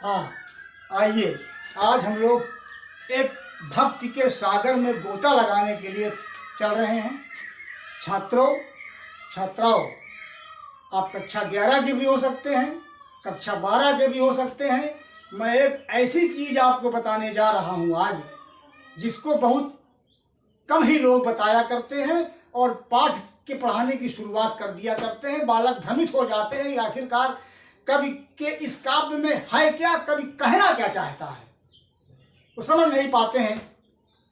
हाँ, आइए आज हम लोग एक भक्ति के सागर में गोता लगाने के लिए चल रहे हैं। छात्रों छात्राओं, आप कक्षा 11 के भी हो सकते हैं, कक्षा 12 के भी हो सकते हैं। मैं एक ऐसी चीज़ आपको बताने जा रहा हूँ आज, जिसको बहुत कम ही लोग बताया करते हैं और पाठ के पढ़ाने की शुरुआत कर दिया करते हैं। बालक भ्रमित हो जाते हैं आखिरकार कवि के इस काव्य में है क्या, कवि कहना क्या चाहता है, वो समझ नहीं पाते हैं।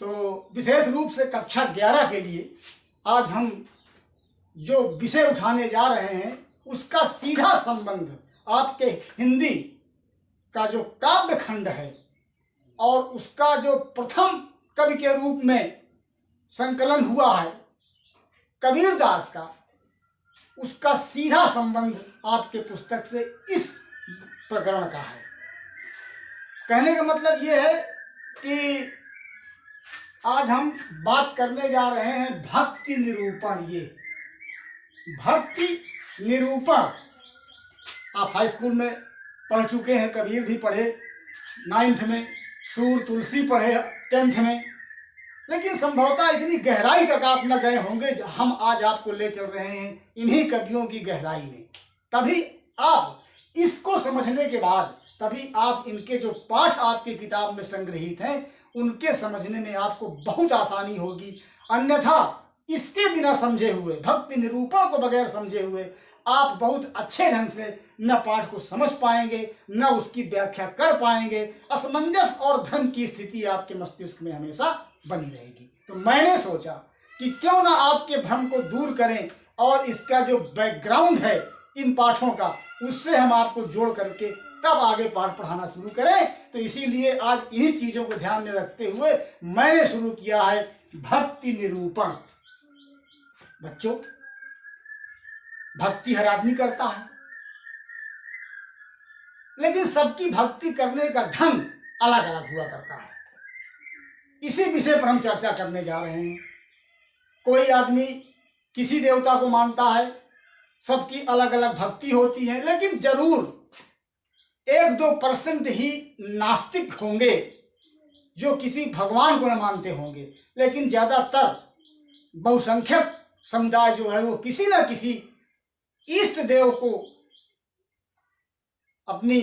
तो विशेष रूप से कक्षा 11 के लिए आज हम जो विषय उठाने जा रहे हैं उसका सीधा संबंध आपके हिंदी का जो काव्य खंड है और उसका जो प्रथम कवि के रूप में संकलन हुआ है कबीरदास का, उसका सीधा संबंध आपके पुस्तक से इस प्रकरण का है। कहने का मतलब ये है कि आज हम बात करने जा रहे हैं भक्ति निरूपण। ये भक्ति निरूपण आप हाई स्कूल में पढ़ चुके हैं, कबीर भी पढ़े 9th में, सूर तुलसी पढ़े 10th में, लेकिन संभवतः इतनी गहराई तक आप न गए होंगे। हम आज आपको ले चल रहे हैं इन्हीं कवियों की गहराई में। तभी आप इसको समझने के बाद तभी आप इनके जो पाठ आपकी किताब में संग्रहित हैं उनके समझने में आपको बहुत आसानी होगी। अन्यथा इसके बिना समझे हुए, भक्ति निरूपण को बगैर समझे हुए आप बहुत अच्छे ढंग से न पाठ को समझ पाएंगे, न उसकी व्याख्या कर पाएंगे। असमंजस और भ्रम की स्थिति आपके मस्तिष्क में हमेशा बनी रहेगी। तो मैंने सोचा कि क्यों ना आपके भ्रम को दूर करें और इसका जो बैकग्राउंड है इन पाठों का, उससे हम आपको जोड़ करके तब आगे पाठ पढ़ाना शुरू करें। तो इसीलिए आज इन्हीं चीज़ों को ध्यान में रखते हुए मैंने शुरू किया है भक्ति निरूपण। बच्चों, भक्ति हर आदमी करता है, लेकिन सबकी भक्ति करने का ढंग अलग अलग हुआ करता है। इसी विषय पर हम चर्चा करने जा रहे हैं। कोई आदमी किसी देवता को मानता है, सबकी अलग अलग भक्ति होती है, लेकिन जरूर 1-2% ही नास्तिक होंगे जो किसी भगवान को न मानते होंगे, लेकिन ज्यादातर बहुसंख्यक समुदाय जो है वो किसी न किसी इष्ट देव को अपनी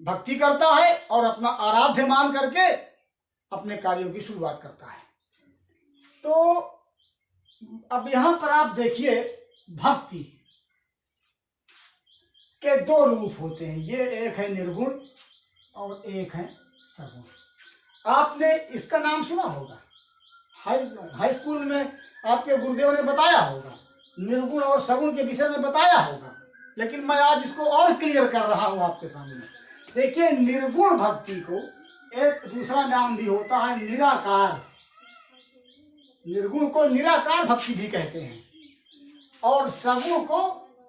भक्ति करता है और अपना आराध्य मान करके अपने कार्यों की शुरुआत करता है। तो अब यहां पर आप देखिए, भक्ति के 2 रूप होते हैं। ये एक है निर्गुण और एक है सगुण। आपने इसका नाम सुना होगा, हाई स्कूल में आपके गुरुदेव ने बताया होगा, निर्गुण और सगुण के विषय में बताया होगा, लेकिन मैं आज इसको और क्लियर कर रहा हूं आपके सामने। देखिए, निर्गुण भक्ति को एक दूसरा नाम भी होता है निराकार। निर्गुण को निराकार भक्ति भी कहते हैं और सगुण को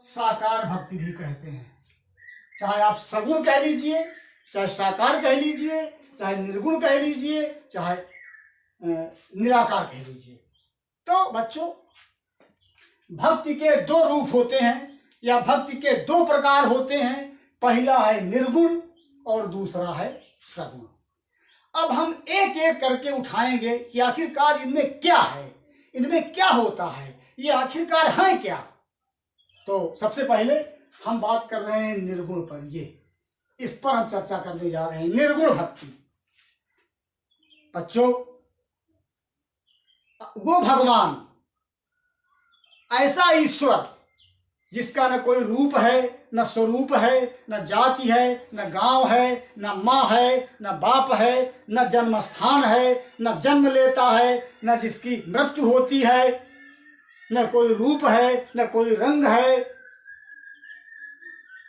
साकार भक्ति भी कहते हैं। चाहे आप सगुण कह लीजिए, चाहे साकार कह लीजिए, चाहे निर्गुण कह लीजिए, चाहे निराकार कह लीजिए। तो बच्चों, भक्ति के 2 रूप होते हैं या भक्ति के 2 प्रकार होते हैं। पहला है निर्गुण और दूसरा है सगुण। अब हम एक एक करके उठाएंगे कि आखिरकार इनमें क्या है, इनमें क्या होता है, ये आखिरकार है क्या। तो सबसे पहले हम बात कर रहे हैं निर्गुण पर। ये इस पर हम चर्चा करने जा रहे हैं, निर्गुण भक्ति। बच्चों, वो भगवान, ऐसा ईश्वर जिसका न कोई रूप है, न स्वरूप है, न जाति है, न गांव है, न माँ है, न बाप है, न जन्म स्थान है, न जन्म लेता है, न जिसकी मृत्यु होती है, न कोई रूप है, न कोई रंग है,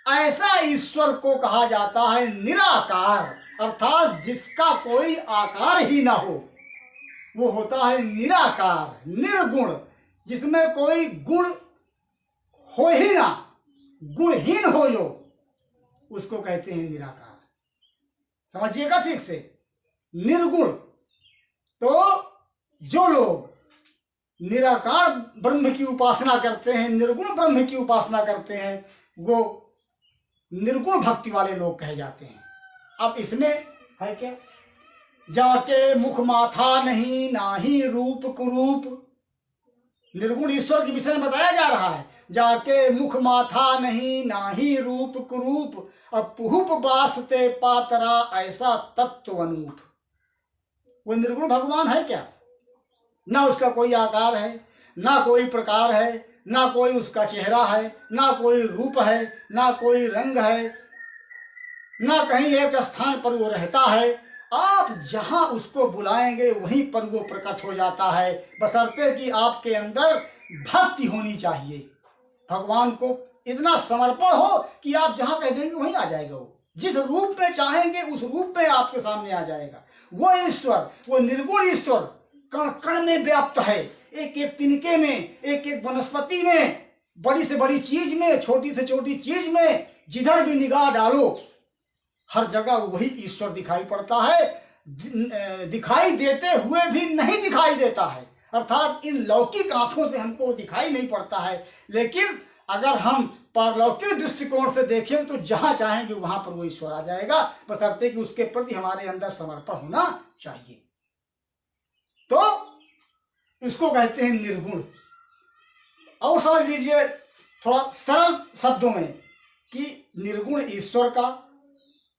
ऐसा ईश्वर को कहा जाता है निराकार। अर्थात जिसका कोई आकार ही ना हो, वो होता है निराकार, निर्गुण, जिसमें कोई गुण हो ही ना, गुणहीन हो जो, उसको कहते हैं निराकार। समझिएगा ठीक से, निर्गुण। तो जो लोग निराकार ब्रह्म की उपासना करते हैं, निर्गुण ब्रह्म की उपासना करते हैं, वो निर्गुण भक्ति वाले लोग कहे जाते हैं। अब इसमें है क्या, जाके मुख माथा नहीं नाही रूप कुरूप, निर्गुण ईश्वर के विषय में बताया जा रहा है। जाके मुख माथा नहीं नाही रूप कुरूप, अपुहुप बासते पातरा ऐसा तत्व अनूप। वो निर्गुण भगवान है क्या, ना उसका कोई आकार है, ना कोई प्रकार है, ना कोई उसका चेहरा है, ना कोई रूप है, ना कोई रंग है, ना कहीं एक स्थान पर वो रहता है। आप जहां उसको बुलाएंगे वहीं पर वो प्रकट हो जाता है, बशर्ते कि आपके अंदर भक्ति होनी चाहिए। भगवान को इतना समर्पण हो कि आप जहां कह देंगे वहीं आ जाएगा। वो जिस रूप में चाहेंगे उस रूप में आपके सामने आ जाएगा। वो ईश्वर, वो निर्गुण ईश्वर कण कण में व्याप्त है, एक एक तिनके में, एक एक वनस्पति में, बड़ी से बड़ी चीज में, छोटी से छोटी चीज में, जिधर भी निगाह डालो हर जगह वही ईश्वर दिखाई पड़ता है। दिखाई देते हुए भी नहीं दिखाई देता है, अर्थात इन लौकिक आंखों से हमको दिखाई नहीं पड़ता है, लेकिन अगर हम पारलौकिक दृष्टिकोण से देखें तो जहां चाहेंगे वहां पर वो ईश्वर आ जाएगा, बशर्ते कि उसके प्रति हमारे अंदर समर्पण होना चाहिए। तो इसको कहते हैं निर्गुण। और समझ लीजिए थोड़ा सरल शब्दों में कि निर्गुण ईश्वर का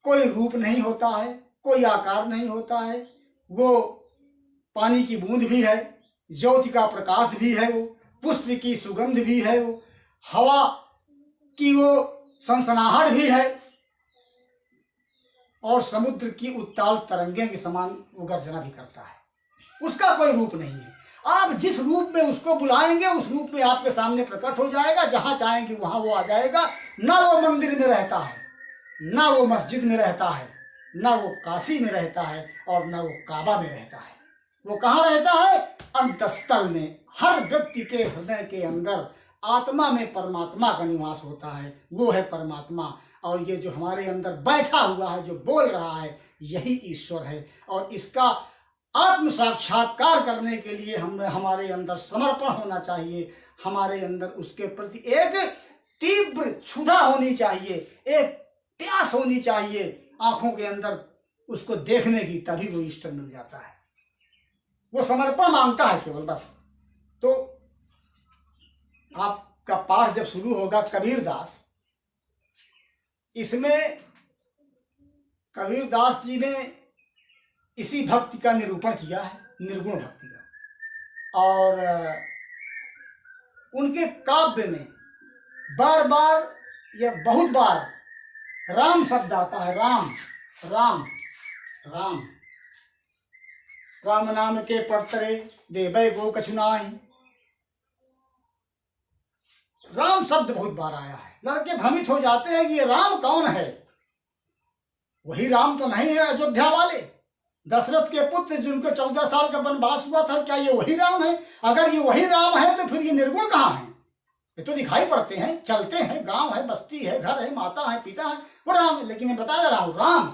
कोई रूप नहीं होता है, कोई आकार नहीं होता है, वो पानी की बूंद भी है, ज्योति का प्रकाश भी है, वो पुष्प की सुगंध भी है, वो हवा की वो सनसनाहट भी है, और समुद्र की उत्ताल तरंगें के समान वो गर्जना भी करता है। उसका कोई रूप नहीं है। आप जिस रूप में उसको बुलाएंगे उस रूप में आपके सामने प्रकट हो जाएगा, जहां चाहेंगे वहां वो आ जाएगा। ना वो मंदिर में रहता है, ना वो मस्जिद में रहता है, ना वो काशी में रहता है, और ना वो काबा में रहता है। वो कहाँ रहता है? अंतस्थल में। हर व्यक्ति के हृदय के अंदर आत्मा में परमात्मा का निवास होता है, वो है परमात्मा। और ये जो हमारे अंदर बैठा हुआ है, जो बोल रहा है, यही ईश्वर है। और इसका आत्म साक्षात्कार करने के लिए हमारे अंदर समर्पण होना चाहिए, हमारे अंदर उसके प्रति एक तीव्र क्षुधा होनी चाहिए, एक प्यास होनी चाहिए आंखों के अंदर उसको देखने की, तभी वो ईश्वर मिल जाता है। वो समर्पण मांगता है केवल, बस। तो आपका पाठ जब शुरू होगा कबीरदास, इसमें कबीरदास जी ने इसी भक्ति का निरूपण किया है, निर्गुण भक्ति का। और उनके काव्य में बार बार या बहुत बार राम शब्द आता है। राम राम राम, राम नाम के पड़तरे देवै गो कछुनाई। राम शब्द बहुत बार आया है। लड़के भ्रमित हो जाते हैं कि ये राम कौन है। वही राम तो नहीं है अयोध्या वाले, दशरथ के पुत्र जिनको 14 साल का वनवास हुआ था, क्या ये वही राम है? अगर ये वही राम है तो फिर ये निर्गुण कहाँ है? ये तो दिखाई पड़ते हैं, चलते हैं, गांव है, बस्ती है, घर है, माता है, पिता है, वो राम है। लेकिन मैं बता दे रहा हूँ, राम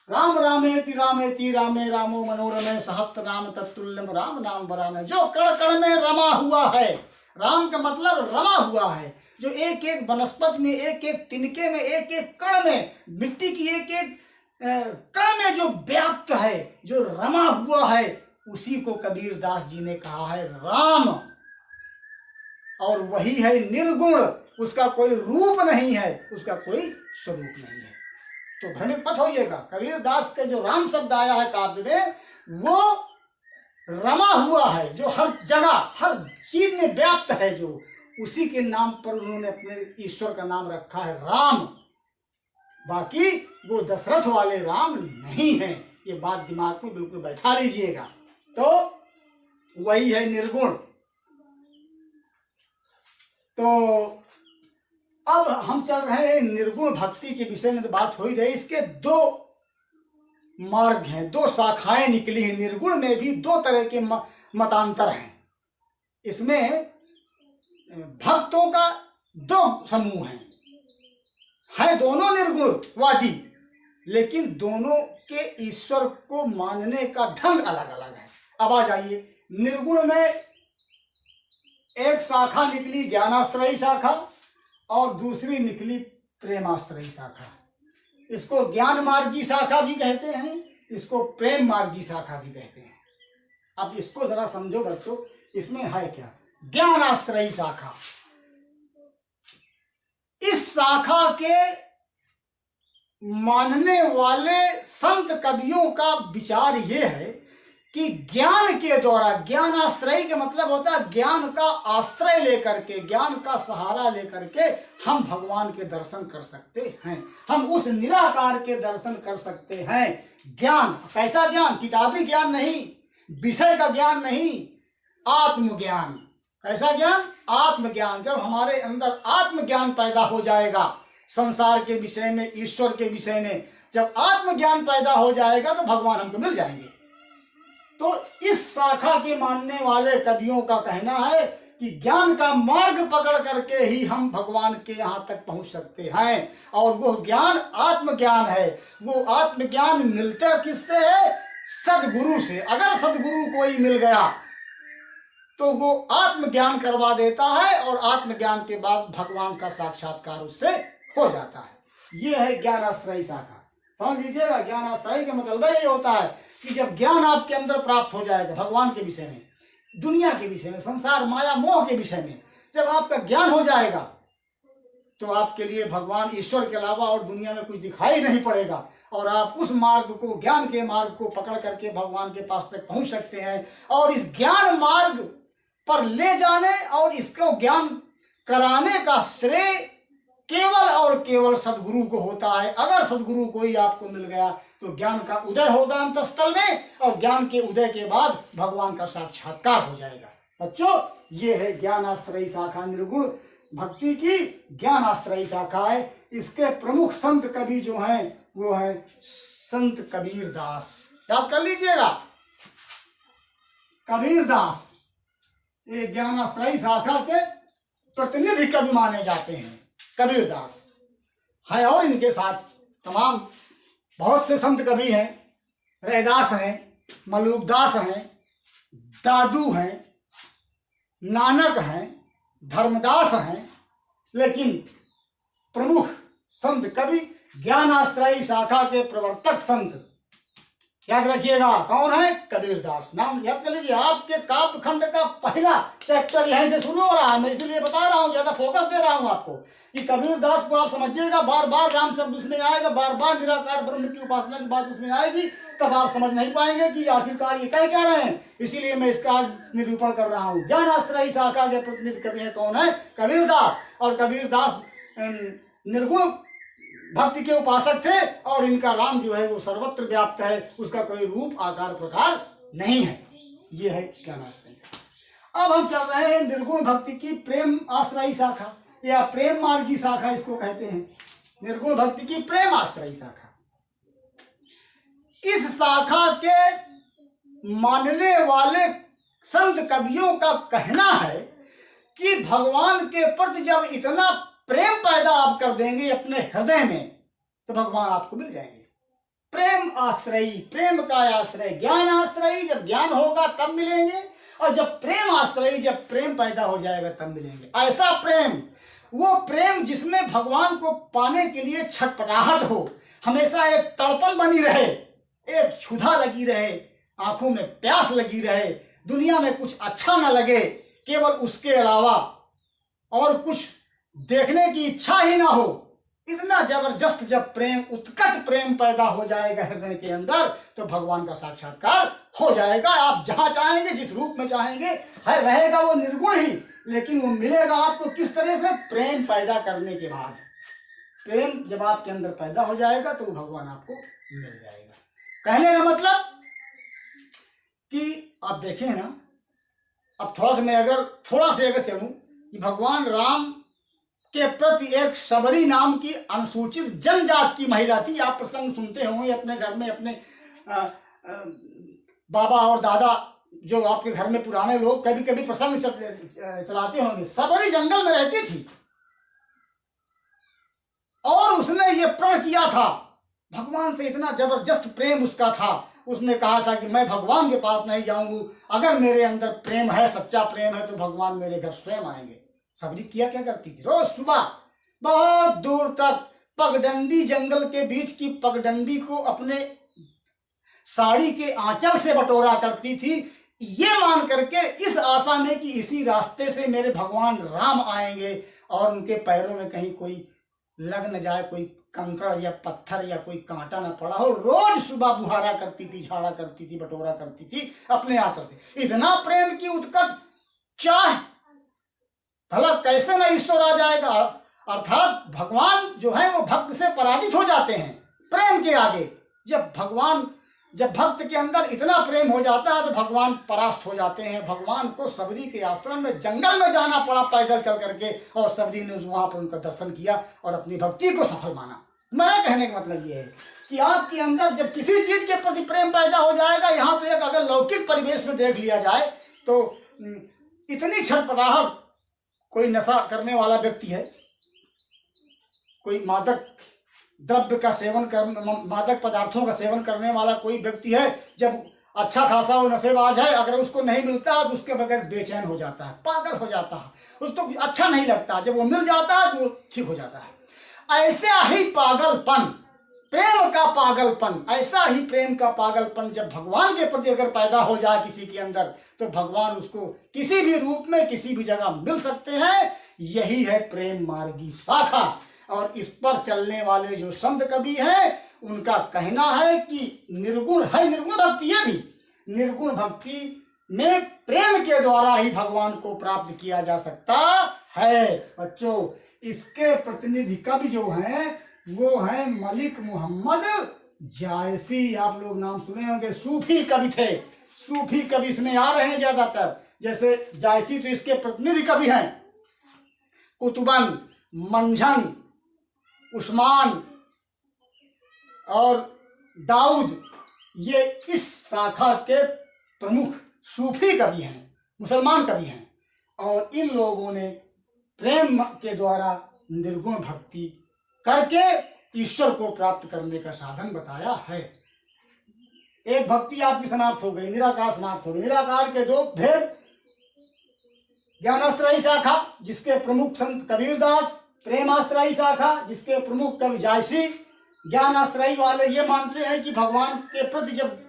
राम रामेति रामेति रामे रामो मनोरमे सहस्त्र नाम तत्तुल्यम राम नाम वरानने। जो कण कण में रमा हुआ है, राम का मतलब रमा हुआ है, जो एक एक वनस्पति में, एक एक तिनके में, एक एक कण में, मिट्टी की एक एक कण में जो व्याप्त है, जो रमा हुआ है, उसी को कबीरदास जी ने कहा है राम। और वही है निर्गुण, उसका कोई रूप नहीं है, उसका कोई स्वरूप नहीं है। तो भ्रमित मत होइएगा, कबीरदास के जो राम शब्द आया है काव्य में, वो रमा हुआ है, जो हर जगह हर चीज में व्याप्त है, जो उसी के नाम पर उन्होंने अपने ईश्वर का नाम रखा है राम। बाकी वो दशरथ वाले राम नहीं है, ये बात दिमाग में बिल्कुल बैठा लीजिएगा। तो वही है निर्गुण। तो अब हम चल रहे हैं निर्गुण भक्ति के विषय में, तो बात हो ही रही। इसके दो मार्ग हैं, दो शाखाएं निकली हैं। निर्गुण में भी दो तरह के मतांतर हैं। इसमें भक्तों का दो समूह हैं, है दोनों निर्गुणवादी, लेकिन दोनों के ईश्वर को मानने का ढंग अलग अलग है। अब आ जाइए, निर्गुण में एक शाखा निकली ज्ञानाश्रयी शाखा, और दूसरी निकली प्रेमाश्रयी शाखा। इसको ज्ञान मार्ग की शाखा भी कहते हैं, इसको प्रेम मार्ग की शाखा भी कहते हैं। अब इसको जरा समझो बच्चों, इसमें है क्या? ज्ञान आश्रयी शाखा। इस शाखा के मानने वाले संत कवियों का विचार यह है कि ज्ञान के द्वारा, ज्ञान आश्रयी का मतलब होता है ज्ञान का आश्रय लेकर के, ज्ञान का सहारा लेकर के हम भगवान के दर्शन कर सकते हैं, हम उस निराकार के दर्शन कर सकते हैं। ज्ञान कैसा ज्ञान? किताबी ज्ञान नहीं, विषय का ज्ञान नहीं, आत्मज्ञान। कैसा ज्ञान? आत्मज्ञान। जब हमारे अंदर आत्मज्ञान पैदा हो जाएगा संसार के विषय में, ईश्वर के विषय में, जब आत्मज्ञान पैदा हो जाएगा तो भगवान हमको मिल जाएंगे। तो इस शाखा के मानने वाले कवियों का कहना है कि ज्ञान का मार्ग पकड़ करके ही हम भगवान के यहाँ तक पहुँच सकते हैं, और वो ज्ञान आत्मज्ञान है। वो आत्मज्ञान मिलता किससे है? सदगुरु से। अगर सदगुरु कोई मिल गया तो वो आत्मज्ञान करवा देता है, और आत्मज्ञान के बाद भगवान का साक्षात्कार उससे हो जाता है। ये है ज्ञानाश्रयी शाखा। समझ लीजिएगा, ज्ञानाश्रयी का मतलब यही होता है कि जब ज्ञान आपके अंदर प्राप्त हो जाएगा भगवान के विषय में, दुनिया के विषय में, संसार माया मोह के विषय में, जब आपका ज्ञान हो जाएगा तो आपके लिए भगवान ईश्वर के अलावा और दुनिया में कुछ दिखाई नहीं पड़ेगा, और आप उस मार्ग को, ज्ञान के मार्ग को पकड़ करके भगवान के पास तक पहुंच सकते हैं। और इस ज्ञान मार्ग पर ले जाने और इसको ज्ञान कराने का श्रेय केवल और केवल सदगुरु को होता है। अगर सदगुरु कोई आपको मिल गया तो ज्ञान का उदय होगा अंतस्थल में, और ज्ञान के उदय के बाद भगवान का साक्षात्कार हो जाएगा। बच्चों, ये है ज्ञान आश्रयी शाखा, निर्गुण भक्ति की ज्ञान आश्रयी शाखा है। इसके प्रमुख संत कवि जो हैं वो है संत कबीर दास। याद कर लीजिएगा, कबीर दास ये ज्ञान आश्रयी शाखा के प्रतिनिधि कवि माने जाते हैं, कबीर दास है। और इनके साथ तमाम बहुत से संत कवि हैं, रैदास हैं, मलूकदास हैं, दादू हैं, नानक हैं, धर्मदास हैं, लेकिन प्रमुख संत कवि ज्ञानाश्रयी शाखा के प्रवर्तक संत याद रखिएगा कौन है? कबीर दास। नाम याद कर लीजिए। आपके काव्य खंड का पहला चैप्टर यहीं से शुरू हो रहा है, मैं इसलिए बता रहा हूँ, ज्यादा फोकस दे रहा हूँ आपको कि कबीर दास को आप समझिएगा। बार बार राम शब्द उसमें आएगा, बार बार निराकार ब्रह्म की उपासना की बात उसमें आएगी, तब आप समझ नहीं पाएंगे कि आखिरकार ये क्या कह रहे हैं। इसीलिए मैं इसका निरूपण कर रहा हूँ। ज्ञानाश्रयी शाखा के प्रतिनिधि कवि है कौन है? कबीर दास। और कबीर दास निर्गुण भक्ति के उपासक थे, और इनका राम जो है वो सर्वत्र व्याप्त है, उसका कोई रूप आकार प्रकार नहीं है। ये है ज्ञानाश्रयी शाखा। अब हम चल रहे हैं निर्गुण भक्ति की प्रेम आश्रयी शाखा, या प्रेम मार्ग की शाखा इसको कहते हैं, निर्गुण भक्ति की प्रेम आश्रयी शाखा। इस शाखा के मानने वाले संत कवियों का कहना है कि भगवान के प्रति जब इतना प्रेम पैदा आप कर देंगे अपने हृदय में तो भगवान आपको मिल जाएंगे। प्रेम आश्रयी, प्रेम का आश्रय, ज्ञान आश्रयी, जब ज्ञान होगा तब मिलेंगे, और जब प्रेम आश्रयी, जब प्रेम पैदा हो जाएगा तब मिलेंगे। ऐसा प्रेम, वो प्रेम जिसमें भगवान को पाने के लिए छटपटाहट हो, हमेशा एक तड़पन बनी रहे, एक क्षुधा लगी रहे, आंखों में प्यास लगी रहे, दुनिया में कुछ अच्छा न लगे, केवल उसके अलावा और कुछ देखने की इच्छा ही ना हो। इतना जबरदस्त जब प्रेम, उत्कट प्रेम पैदा हो जाएगा हृदय के अंदर, तो भगवान का साक्षात्कार हो जाएगा। आप जहां चाहेंगे, जिस रूप में चाहेंगे, है रहेगा वो निर्गुण ही, लेकिन वो मिलेगा आपको किस तरह से? प्रेम पैदा करने के बाद। प्रेम जब आपके अंदर पैदा हो जाएगा तो भगवान आपको मिल जाएगा। कहने का मतलब कि आप देखें ना, अब थोड़ा से अगर चलूं कि भगवान राम के प्रति एक सबरी नाम की अनुसूचित जनजाति की महिला थी। आप प्रसंग सुनते होंगे अपने घर में, अपने बाबा और दादा जो आपके घर में पुराने लोग कभी कभी प्रसंग चलाते होंगे। सबरी जंगल में रहती थी, और उसने ये प्रण किया था, भगवान से इतना जबरदस्त प्रेम उसका था, उसने कहा था कि मैं भगवान के पास नहीं जाऊंगी, अगर मेरे अंदर प्रेम है, सच्चा प्रेम है, तो भगवान मेरे घर स्वयं आएंगे। सबरी किया क्या करती थी? रोज सुबह बहुत दूर तक पगडंडी, जंगल के बीच की पगडंडी को अपने साड़ी के आंचल से बटोरा करती थी, ये मान करके, इस आशा में कि इसी रास्ते से मेरे भगवान राम आएंगे और उनके पैरों में कहीं कोई लग न जाए, कोई कंकड़ या पत्थर या कोई कांटा न पड़ा हो। रोज सुबह बुहारा करती थी, झाड़ा करती थी, बटोरा करती थी अपने आंचल से। इतना प्रेम की उत्कट चाह, भला कैसे न ईश्वर आ जाएगा। अर्थात भगवान जो है वो भक्त से पराजित हो जाते हैं प्रेम के आगे। जब भक्त के अंदर इतना प्रेम हो जाता है तो भगवान परास्त हो जाते हैं। भगवान को सबरी के आश्रम में जंगल में जाना पड़ा पैदल चल करके, और सबरी ने वहां पर उनका दर्शन किया और अपनी भक्ति को सफल माना। मेरा कहने का मतलब ये है कि आपके अंदर जब किसी चीज के प्रति प्रेम पैदा हो जाएगा, यहाँ पे अगर लौकिक परिवेश में देख लिया जाए तो इतनी छटपटाहट, कोई नशा करने वाला व्यक्ति है, कोई मादक द्रव्य का सेवन कर, मादक पदार्थों का सेवन करने वाला कोई व्यक्ति है, जब अच्छा खासा वो नशेबाज है, अगर उसको नहीं मिलता तो उसके बगैर बेचैन हो जाता है, पागल हो जाता है, उसको अच्छा नहीं लगता। जब वो मिल जाता है तो वो ठीक हो जाता है। ऐसा ही पागलपन, प्रेम का पागलपन, ऐसा ही प्रेम का पागलपन जब भगवान के प्रति अगर पैदा हो जाए किसी के अंदर, तो भगवान उसको किसी भी रूप में किसी भी जगह मिल सकते हैं। यही है प्रेम मार्गी शाखा। और इस पर चलने वाले जो संत कवि हैं, उनका कहना है कि निर्गुण है, निर्गुण भक्ति है भी, निर्गुण भक्ति में प्रेम के द्वारा ही भगवान को प्राप्त किया जा सकता है। बच्चों, इसके प्रतिनिधि कवि जो हैं वो हैं मलिक मोहम्मद जायसी। आप लोग नाम सुने होंगे, सूफी कवि थे। सूफी कवि इसमें आ रहे हैं ज्यादातर, जैसे जायसी तो इसके प्रतिनिधि कवि हैं। कुतुबन, मंझन, उस्मान और दाऊद, ये इस शाखा के प्रमुख सूफी कवि हैं, मुसलमान कवि हैं। और इन लोगों ने प्रेम के द्वारा निर्गुण भक्ति करके ईश्वर को प्राप्त करने का साधन बताया है। एक भक्ति आपकी समाप्त हो गई, निराकार समाप्त हो गई। निराकार के दो भेद, ज्ञानाश्रयी शाखा जिसके प्रमुख संत कबीरदास, प्रेमाश्रयी शाखा जिसके प्रमुख कवि जायसी। ज्ञानाश्रयी वाले ये मानते हैं कि भगवान के प्रति जब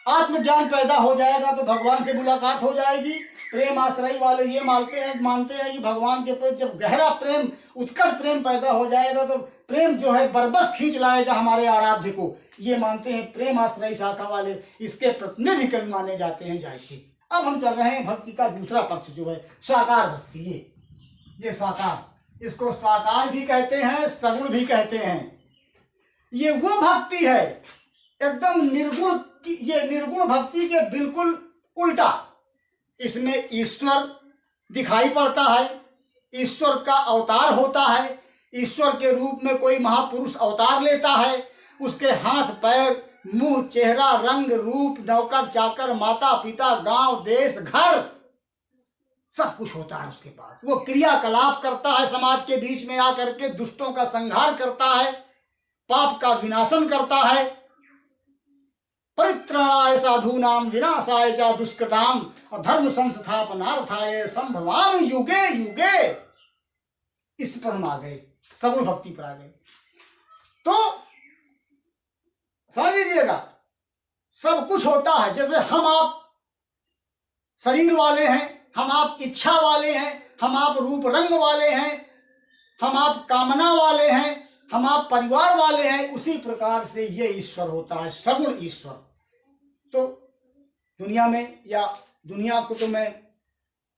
आत्मज्ञान पैदा हो जाएगा तो भगवान से मुलाकात हो जाएगी। प्रेमाश्रयी वाले ये मानते हैं कि भगवान के प्रति जब गहरा प्रेम, उत्कट प्रेम पैदा हो जाएगा तो प्रेम जो है बरबस खींच लाएगा हमारे आराध्य को। ये मानते हैं प्रेमाश्रयी शाखा वाले। इसके प्रतिनिधि कवि माने जाते हैं जायसी। अब हम चल रहे हैं भक्ति का दूसरा पक्ष जो है साकार भक्ति। ये साकार, इसको साकार भी कहते हैं, सगुण भी कहते हैं। ये वो भक्ति है एकदम निर्गुण की, ये निर्गुण भक्ति के बिल्कुल उल्टा। इसमें ईश्वर दिखाई पड़ता है, ईश्वर का अवतार होता है, ईश्वर के रूप में कोई महापुरुष अवतार लेता है। उसके हाथ पैर, मुंह, चेहरा, रंग, रूप, नौकर चाकर, माता पिता, गांव, देश, घर, सब कुछ होता है उसके पास। वो क्रियाकलाप करता है, समाज के बीच में आकर के दुष्टों का संहार करता है, पाप का विनाशन करता है। परित्राणाय साधूनां विनाशाय च दुष्कृतां धर्म संस्थापनार्थाय संभवामि युगे युगे। इस पर हम आ गए, सगुण भक्ति पर आ गए। तो समझ लीजिएगा, सब कुछ होता है। जैसे हम आप शरीर वाले हैं, हम आप इच्छा वाले हैं, हम आप रूप रंग वाले हैं, हम आप कामना वाले हैं, हम आप परिवार वाले हैं, उसी प्रकार से ये ईश्वर होता है, सगुण ईश्वर। तो दुनिया में, या दुनिया को तो मैं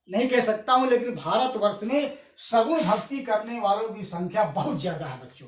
नहीं कह सकता हूं, लेकिन भारतवर्ष में सगुण भक्ति करने वालों की संख्या बहुत ज्यादा है बच्चों।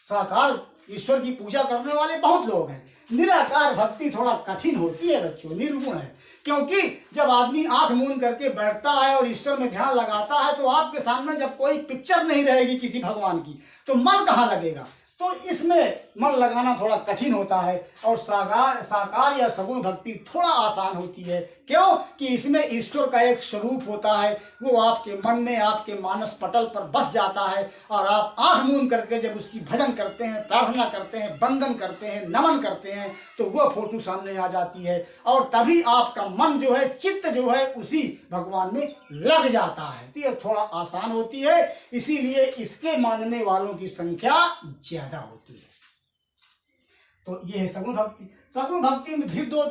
साकार ईश्वर की पूजा करने वाले बहुत लोग हैं। निराकार भक्ति थोड़ा कठिन होती है बच्चों, निर्गुण है। क्योंकि जब आदमी आंख मूंद करके बैठता है और ईश्वर में ध्यान लगाता है तो आपके सामने जब कोई पिक्चर नहीं रहेगी किसी भगवान की, तो मन कहाँ लगेगा। तो इसमें मन लगाना थोड़ा कठिन होता है। और साकार या सगुण भक्ति थोड़ा आसान होती है। क्यों कि इसमें ईश्वर का एक स्वरूप होता है, वो आपके मन में, आपके मानस पटल पर बस जाता है और आप आंख मूंद करके जब उसकी भजन करते हैं, प्रार्थना करते हैं, वंदन करते हैं, नमन करते हैं, तो वो फोटो सामने आ जाती है और तभी आपका मन जो है, चित्त जो है, उसी भगवान में लग जाता है। तो ये थोड़ा आसान होती है, इसीलिए इसके मानने वालों की संख्या ज्यादा होती है। तो ये है सगुण भक्ति। सगुण भक्ति में भी दो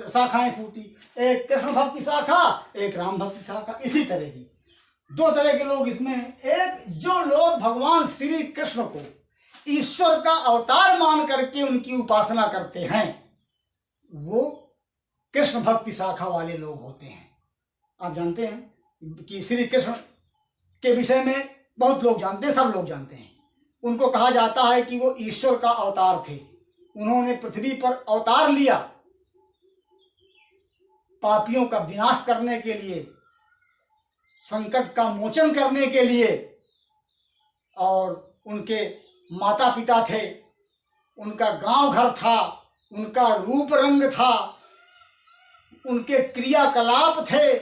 शाखाएं फूटी, एक कृष्ण भक्ति शाखा, एक राम भक्ति शाखा। इसी तरह की दो तरह के लोग इसमें हैं। एक जो लोग भगवान श्री कृष्ण को ईश्वर का अवतार मान करके उनकी उपासना करते हैं, वो कृष्ण भक्ति शाखा वाले लोग होते हैं। आप जानते हैं कि श्री कृष्ण के विषय में बहुत लोग जानते हैं, सब लोग जानते हैं। उनको कहा जाता है कि वो ईश्वर का अवतार थे। उन्होंने पृथ्वी पर अवतार लिया पापियों का विनाश करने के लिए, संकट का मोचन करने के लिए। और उनके माता पिता थे, उनका गांव घर था, उनका रूप रंग था, उनके क्रियाकलाप थे,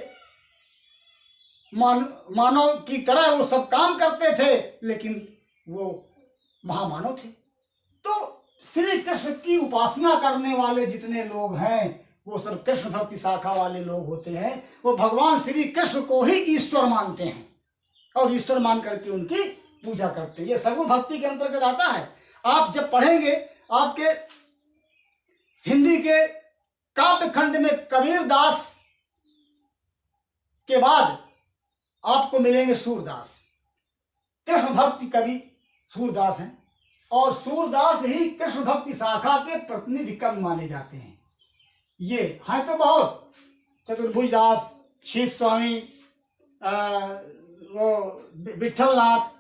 मानव की तरह वो सब काम करते थे, लेकिन वो महामानव थे। तो श्री कृष्ण की उपासना करने वाले जितने लोग हैं, वो सब कृष्ण भक्ति शाखा वाले लोग होते हैं। वो भगवान श्री कृष्ण को ही ईश्वर मानते हैं और ईश्वर मान करके उनकी पूजा करते हैं। ये सगुण भक्ति के अंतर्गत आता है। आप जब पढ़ेंगे, आपके हिंदी के काव्य खंड में कबीर दास के बाद आपको मिलेंगे सूरदास। कृष्ण भक्ति कवि सूरदास हैं और सूरदास ही कृष्ण भक्ति शाखा के प्रतिनिधि कवि माने जाते हैं। ये हैं तो बहुत, चतुर्भुज दास, शीत स्वामी, वो विठलनाथ,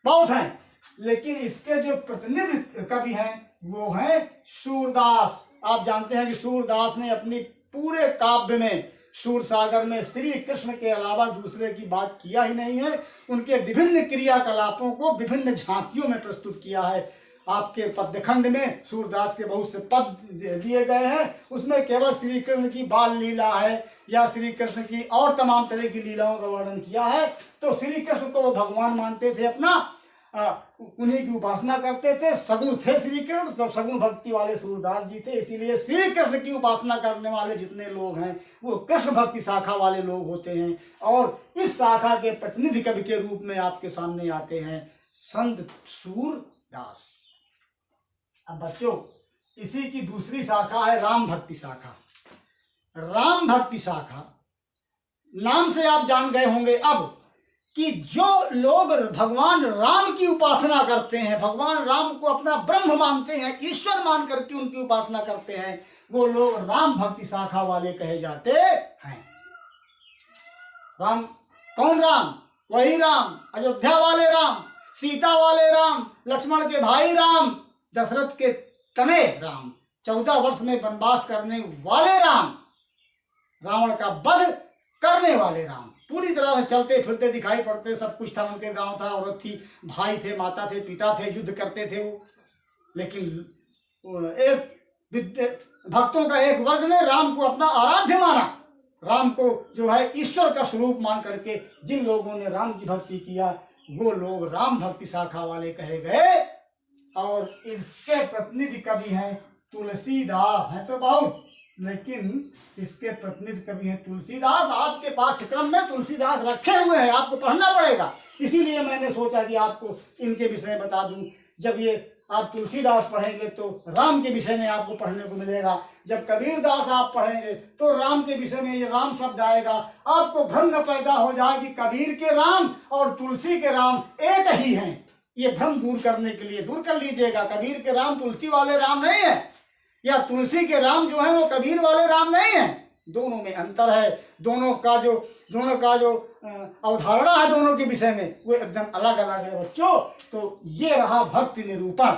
बहुत हैं, लेकिन इसके जो प्रतिनिधि कवि हैं वो हैं सूरदास। आप जानते हैं कि सूरदास ने अपनी पूरे काव्य में, सूर सागर में, श्री कृष्ण के अलावा दूसरे की बात किया ही नहीं है। उनके विभिन्न क्रियाकलापों को विभिन्न झांकियों में प्रस्तुत किया है। आपके पद्यखंड में सूरदास के बहुत से पद दिए गए हैं, उसमें केवल श्री कृष्ण की बाल लीला है या श्री कृष्ण की और तमाम तरह की लीलाओं का वर्णन किया है। तो श्री कृष्ण को वो भगवान मानते थे अपना, उन्हीं की उपासना करते थे। सगुण थे श्री कृष्ण, तो सगुण भक्ति वाले सूरदास जी थे। इसीलिए श्री कृष्ण की उपासना करने वाले जितने लोग हैं वो कृष्ण भक्ति शाखा वाले लोग होते हैं। और इस शाखा के प्रतिनिधि कवि के रूप में आपके सामने आते हैं संत सूरदास। अब बच्चों, इसी की दूसरी शाखा है राम भक्ति शाखा। राम भक्ति शाखा नाम से आप जान गए होंगे अब कि जो लोग भगवान राम की उपासना करते हैं, भगवान राम को अपना ब्रह्म मानते हैं, ईश्वर मान करके उनकी उपासना करते हैं, वो लोग राम भक्ति शाखा वाले कहे जाते हैं। राम कौन राम? वही राम, अयोध्या वाले राम, सीता वाले राम, लक्ष्मण के भाई राम, दशरथ के तने राम, 14 वर्ष में वनवास करने वाले राम, रावण का वध करने वाले राम, पूरी तरह से चलते फिरते दिखाई पड़ते, सब कुछ था, उनके गांव था, औरत थी, भाई थे, माता थे, पिता थे, युद्ध करते थे वो। लेकिन एक भक्तों का एक वर्ग ने राम को अपना आराध्य माना। राम को जो है ईश्वर का स्वरूप मान करके जिन लोगों ने राम की भक्ति किया, वो लोग राम भक्ति शाखा वाले कहे गए। और इसके प्रतिनिधि कवि हैं तुलसीदास। हैं तो बहुत, लेकिन इसके प्रतिनिधि कवि हैं तुलसीदास। आपके पाठ्यक्रम में तुलसीदास रखे हुए हैं, आपको पढ़ना पड़ेगा। इसीलिए मैंने सोचा कि आपको इनके विषय में बता दूं। जब ये आप तुलसीदास पढ़ेंगे तो राम के विषय में आपको पढ़ने को मिलेगा, जब कबीरदास आप पढ़ेंगे तो राम के विषय में ये राम शब्द आएगा। आपको भ्रम न पैदा हो जाए कि कबीर के राम और तुलसी के राम एक ही हैं। ये भ्रम दूर करने के लिए दूर कर लीजिएगा। कबीर के राम तुलसी वाले राम नहीं है, या तुलसी के राम जो है वो कबीर वाले राम नहीं है। दोनों में अंतर है। दोनों का जो अवधारणा है दोनों के विषय में वो एकदम अलग अलग है बच्चों। तो ये रहा भक्ति निरूपण।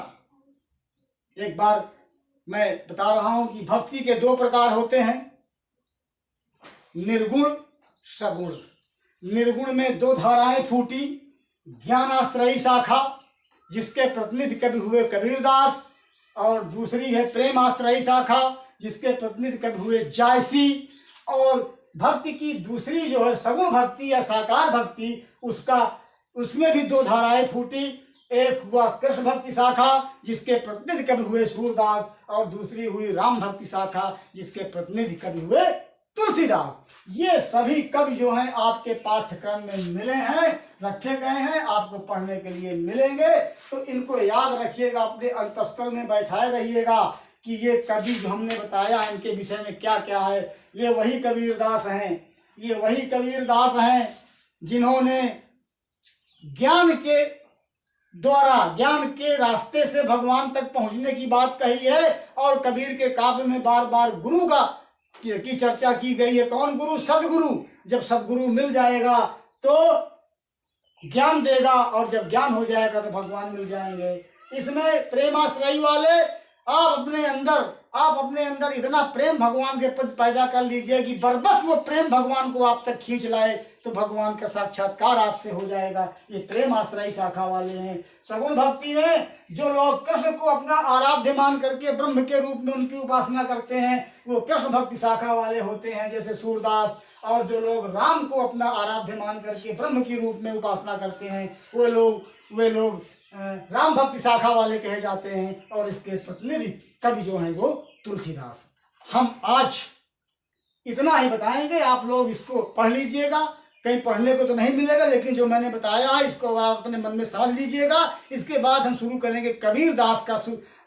एक बार मैं बता रहा हूं कि भक्ति के 2 प्रकार होते हैं, निर्गुण सगुण। निर्गुण में 2 धाराएं फूटी, ज्ञानाश्रयी शाखा जिसके प्रतिनिधि कवि हुए कबीरदास, और दूसरी है प्रेम आश्रयी शाखा जिसके प्रतिनिधि कवि हुए जायसी। और भक्ति की दूसरी जो है सगुण भक्ति या साकार भक्ति, उसमें भी दो धाराएं फूटी। एक हुआ कृष्ण भक्ति शाखा जिसके प्रतिनिधि कवि हुए सूरदास, और दूसरी हुई राम भक्ति शाखा जिसके प्रतिनिधि कवि हुए तुलसीदास। ये सभी कवि जो हैं आपके पाठ्यक्रम में मिले हैं, रखे गए हैं, आपको पढ़ने के लिए मिलेंगे। तो इनको याद रखिएगा, अपने अंतःस्थल में बैठाए रहिएगा कि ये कवि जो हमने बताया है इनके विषय में क्या क्या है। ये वही कबीरदास हैं, ये वही कबीरदास हैं जिन्होंने ज्ञान के द्वारा, ज्ञान के रास्ते से भगवान तक पहुंचने की बात कही है। और कबीर के काव्य में बार बार गुरु की चर्चा की गई है। कौन गुरु? सदगुरु। जब सदगुरु मिल जाएगा तो ज्ञान देगा, और जब ज्ञान हो जाएगा तो भगवान मिल जाएंगे। इसमें प्रेमाश्रयी वाले आप अपने अंदर इतना प्रेम भगवान के प्रति पैदा कर लीजिए कि बरबस वो प्रेम भगवान को आप तक खींच लाए, तो भगवान का साक्षात्कार आपसे हो जाएगा। ये प्रेम आश्रयी शाखा वाले हैं। सगुण भक्ति में जो लोग कृष्ण को अपना आराध्य मान करके ब्रह्म के रूप में उनकी उपासना करते हैं, वो कृष्ण भक्ति शाखा वाले होते हैं, जैसे सूरदास। और जो लोग राम को अपना आराध्य मान करके ब्रह्म के रूप में उपासना करते हैं, वे लोग राम भक्ति शाखा वाले कहे जाते हैं। और इसके प्रतिनिधि कवि जो हैं वो तुलसीदास। हम आज इतना ही बताएंगे, आप लोग इसको पढ़ लीजिएगा। कहीं पढ़ने को तो नहीं मिलेगा, लेकिन जो मैंने बताया है इसको आप अपने मन में समझ लीजिएगा। इसके बाद हम शुरू करेंगे कबीरदास का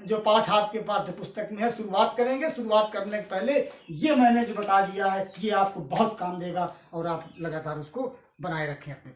जो पाठ आपके पाठ्य पुस्तक में है, शुरुआत करेंगे। शुरुआत करने के पहले ये मैंने जो बता दिया है ये आपको बहुत काम देगा, और आप लगातार उसको बनाए रखें अपने